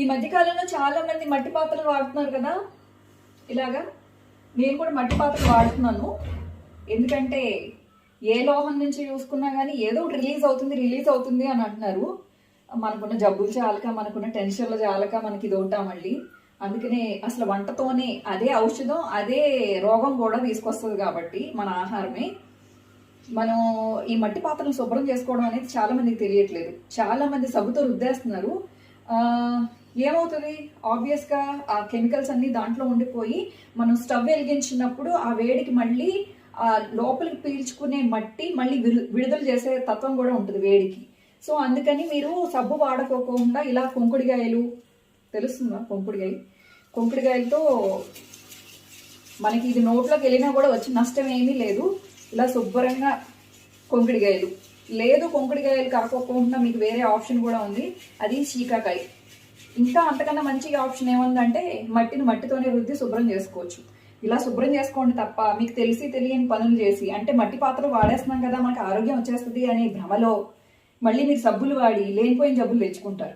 ఈ మధ్య కాలంలో చాలా మంది మట్టి పాత్రలు వాడుతున్నారు కదా. ఇలాగా నేను కూడా మట్టి పాత్రలు వాడుతున్నాను. ఎందుకంటే ఏ లోహం నుంచి చూసుకున్నా కానీ ఏదో ఒకటి రిలీజ్ అవుతుంది అని అంటున్నారు. మనకున్న జబ్బులు చాలక, మనకున్న టెన్షన్లు చాలక మనకి ఇది ఉంటా మళ్ళీ. అందుకనే అసలు వంటతోనే అదే ఔషధం, అదే రోగం కూడా తీసుకొస్తుంది. కాబట్టి మన ఆహారమే మనం ఈ మట్టి పాత్రలు శుభ్రం చేసుకోవడం అనేది చాలా మందికి తెలియట్లేదు. చాలా మంది సబ్బుతో రుద్దేస్తున్నారు. ఏమవుతుంది, ఆబ్వియస్గా ఆ కెమికల్స్ అన్ని దాంట్లో ఉండిపోయి మనం స్టవ్ వెలిగించినప్పుడు ఆ వేడికి మళ్ళీ ఆ లోపలికి పీల్చుకునే మట్టి మళ్ళీ విడుదల చేసే తత్వం కూడా ఉంటుంది వేడికి. సో అందుకని మీరు సబ్బు వాడుకోకుండా ఇలా కుంకుడికాయలు, తెలుస్తుందా కుంకుడికాయలతో మనకి ఇది నోట్లోకి వెళ్ళినా కూడా వచ్చి నష్టం ఏమీ లేదు. ఇలా శుభ్రంగా కుంకుడికాయలు లేదు, కుంకుడికాయలు కాకోకుండా మీకు వేరే ఆప్షన్ కూడా ఉంది, అది శీకాకాయ. ఇంకా అంతకన్నా మంచి ఆప్షన్ ఏముందంటే మట్టితోనే రుద్ది శుభ్రం చేసుకోవచ్చు. ఇలా శుభ్రం చేసుకోండి తప్ప మీకు తెలియని పనులు చేసి, అంటే మట్టి పాత్రలు వాడేస్తున్నాం కదా మనకు ఆరోగ్యం వచ్చేస్తుంది అనే భ్రమలో మళ్ళీ మీరు సబ్బులు వాడి లేనిపోయిన జబ్బులు తెచ్చుకుంటారు.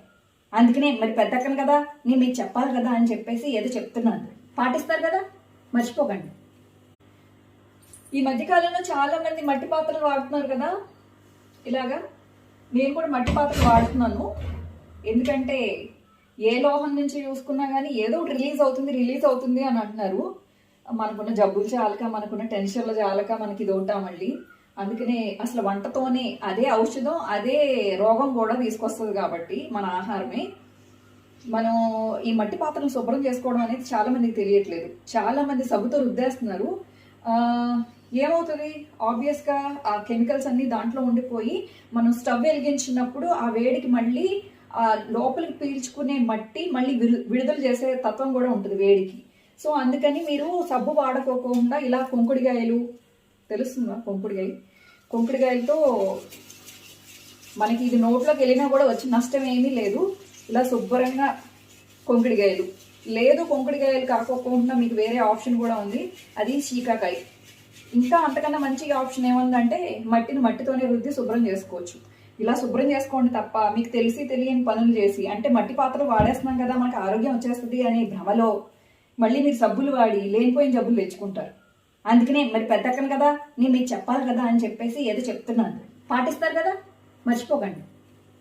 అందుకనే మరి పెద్దక్కను కదా, నేను మీకు చెప్పాలి కదా అని చెప్పేసి ఏదో చెప్తున్నాను, పాటిస్తారు కదా, మర్చిపోకండి. ఈ మధ్యకాలంలో చాలా మంది మట్టి పాత్రలు వాడుతున్నారు కదా. ఇలాగా నేను కూడా మట్టి పాత్రలు వాడుతున్నాను. ఎందుకంటే ఏ లోహం నుంచి చూసుకున్నా కానీ ఏదో ఒకటి రిలీజ్ అవుతుంది అని అంటున్నారు. మనకున్న జబ్బులు చాలక, మనకున్న టెన్షన్లు చాలక మనకి ఇది ఉంటా మళ్ళీ. అందుకనే అసలు వంటతోనే అదే ఔషధం, అదే రోగం కూడా తీసుకొస్తుంది. కాబట్టి మన ఆహారమే మనం ఈ మట్టి పాత్రలు శుభ్రం చేసుకోవడం అనేది చాలా మందికి తెలియట్లేదు. చాలా మంది సబ్బుతో రుద్దేస్తున్నారు. ఏమవుతుంది, ఆబ్వియస్గా ఆ కెమికల్స్ అన్ని దాంట్లో ఉండిపోయి మనం స్టవ్ వెలిగించినప్పుడు ఆ వేడికి మళ్ళీ ఆ లోపలికి పీల్చుకునే మట్టి మళ్ళీ విడుదల చేసే తత్వం కూడా ఉంటుంది వేడికి. సో అందుకని మీరు సబ్బు వాడుకోకుండా ఇలా కుంకుడికాయలు, తెలుస్తుందా కుంకుడికాయలతో మనకి ఇది నోట్లోకి వెళ్ళినా కూడా వచ్చి నష్టం ఏమీ లేదు. ఇలా శుభ్రంగా కుంకుడికాయలు లేదు, కుంకుడికాయలు కాకోకుండా మీకు వేరే ఆప్షన్ కూడా ఉంది, అది శీకాకాయ. ఇంకా అంతకన్నా మంచి ఆప్షన్ ఏముందంటే మట్టితోనే రుద్ది శుభ్రం చేసుకోవచ్చు. ఇలా శుభ్రం చేసుకోండి తప్ప మీకు తెలియని పనులు చేసి, అంటే మట్టి పాత్రలు వాడేస్తున్నాం కదా మనకు ఆరోగ్యం వచ్చేస్తుంది అనే భ్రమలో మళ్ళీ మీరు సబ్బులు వాడి లేనిపోయిన జబ్బులు తెచ్చుకుంటారు. అందుకనే మరి పెద్దక్కను కదా, నేను మీకు చెప్పాలి కదా అని చెప్పేసి ఏదో చెప్తున్నాను, పాటిస్తారు కదా, మర్చిపోకండి.